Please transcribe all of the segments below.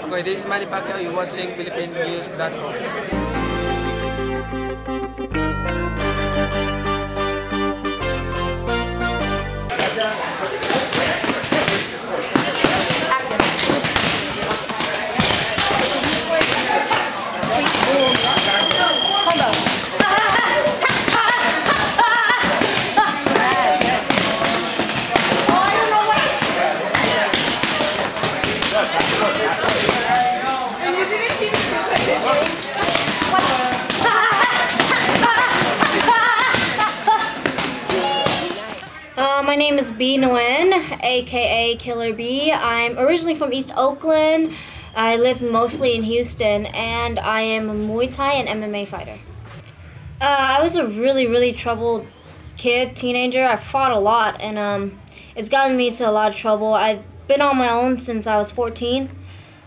Okay, this is Manny Pacquiao. You're watching PhilippineNews.com. My name is Bi Nguyen, aka Killer B. I'm originally from East Oakland. I live mostly in Houston, and I am a Muay Thai and MMA fighter. I was a really troubled kid, teenager. I fought a lot, and it's gotten me into a lot of trouble. I've been on my own since I was 14,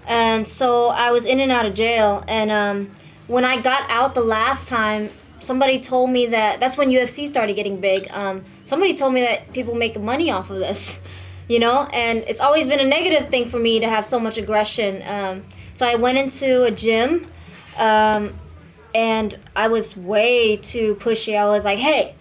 and so I was in and out of jail. And when I got out the last time, somebody told me that's when UFC started getting big. Somebody told me that people make money off of this, you know, and it's always been a negative thing for me to have so much aggression. So I went into a gym, and I was way too pushy. I was like, hey,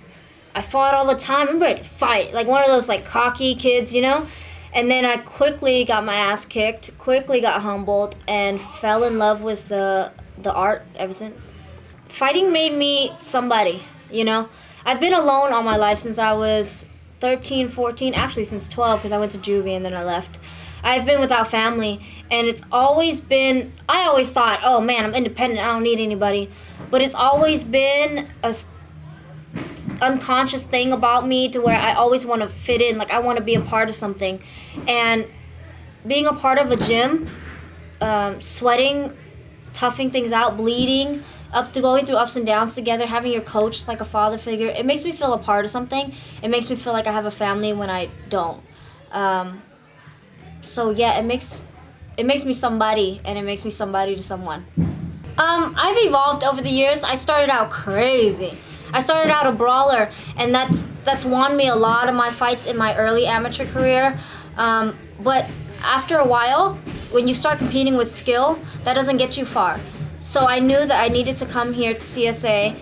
I fought all the time. I'm ready to fight. Like one of those like cocky kids, you know? And then I quickly got my ass kicked, quickly got humbled, and fell in love with the art ever since. Fighting made me somebody, you know? I've been alone all my life since I was 13, 14, actually since 12, because I went to juvie and then I left. I've been without family, and it's always been, I always thought, oh man, I'm independent, I don't need anybody. But it's always been a unconscious thing about me to where I always want to fit in, like I want to be a part of something. And being a part of a gym, sweating, toughing things out, bleeding, going through ups and downs together, having your coach like a father figure, it makes me feel a part of something. It makes me feel like I have a family when I don't. So yeah, it makes me somebody, and it makes me somebody to someone. I've evolved over the years. I started out crazy. I started out a brawler, and that's won me a lot of my fights in my early amateur career. But after a while, when you start competing with skill, that doesn't get you far. So I knew that I needed to come here to CSA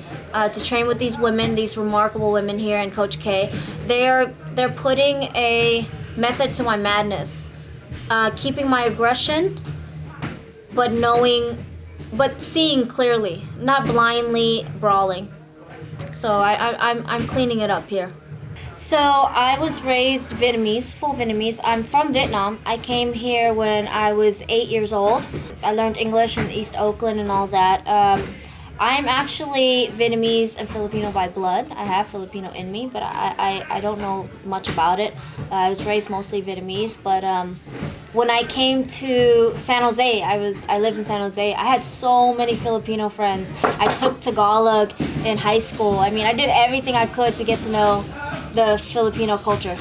to train with these women, these remarkable women here, and Coach K. They're putting a method to my madness, keeping my aggression, but seeing clearly, not blindly brawling. So I'm cleaning it up here. So I was raised Vietnamese, full Vietnamese. I'm from Vietnam. I came here when I was 8 years old. I learned English in East Oakland and all that. I'm actually Vietnamese and Filipino by blood. I have Filipino in me, but I don't know much about it. I was raised mostly Vietnamese, but when I came to San Jose, I lived in San Jose. I had so many Filipino friends. I took Tagalog in high school. I mean, I did everything I could to get to know the Filipino culture.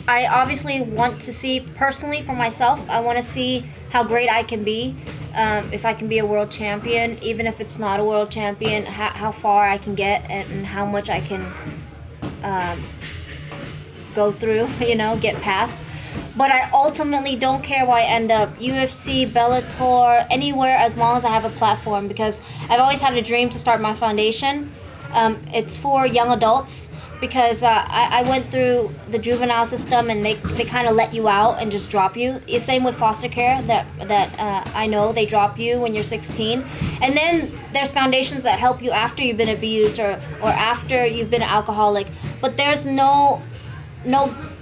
I obviously want to see, personally for myself, I want to see how great I can be. If I can be a world champion, even if it's not a world champion, how far I can get and how much I can go through, you know, get past. But I ultimately don't care where I end up, UFC, Bellator, anywhere, as long as I have a platform, because I've always had a dream to start my foundation. It's for young adults, because I went through the juvenile system, and they kind of let you out and just drop you. Same with foster care, that I know they drop you when you're 16. And then there's foundations that help you after you've been abused or after you've been an alcoholic. But there's no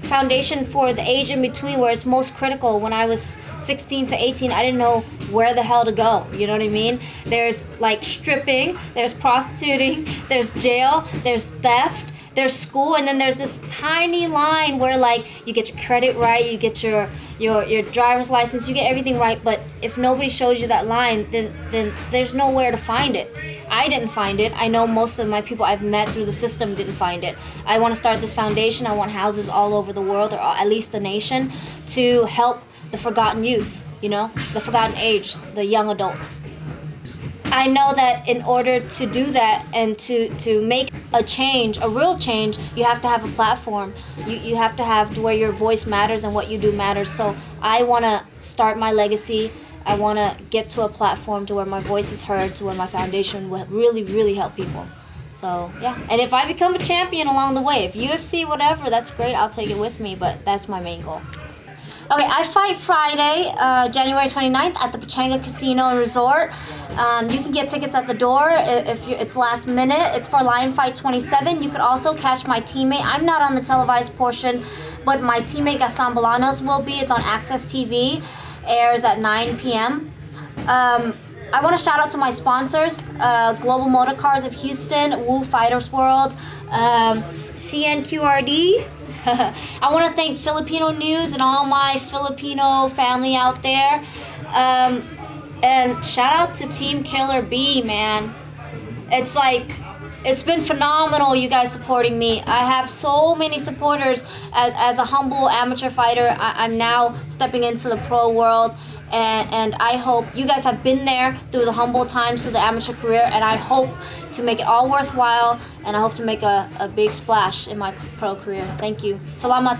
foundation for the age in between, where it's most critical. When I was 16 to 18, I didn't know where the hell to go, you know what I mean? There's like stripping, there's prostituting, there's jail, there's theft, there's school, and then there's this tiny line where like you get your credit right, you get your driver's license, you get everything right, but if nobody shows you that line, then there's nowhere to find it. I didn't find it. I know most of my people I've met through the system didn't find it. I want to start this foundation. I want houses all over the world, or at least the nation, to help the forgotten youth, you know, the forgotten age, the young adults. I know that in order to do that and to make a change, a real change, you have to have a platform. You have to have to where your voice matters and what you do matters. So I want to start my legacy I want to get to a platform to where my voice is heard, to where my foundation will really, really help people. So yeah, and if I become a champion along the way, if UFC, whatever, that's great, I'll take it with me, but that's my main goal. Okay, I fight Friday, January 29th at the Pachanga Casino and Resort. You can get tickets at the door if it's last minute. It's for Lion Fight 27. You could also catch my teammate. I'm not on the televised portion, but my teammate Gaston Bolanos will be. It's on Access TV. Airs at 9 p.m. I want to shout out to my sponsors, Global Motor Cars of Houston, Woo Fighters World, CNQRD. I want to thank Filipino News and all my Filipino family out there. And shout out to Team Killer B, man. It's like, it's been phenomenal, you guys supporting me. I have so many supporters. As a humble amateur fighter, I'm now stepping into the pro world. And I hope you guys have been there through the humble times, through the amateur career, and I hope to make it all worthwhile, and I hope to make a big splash in my pro career. Thank you. Salamat.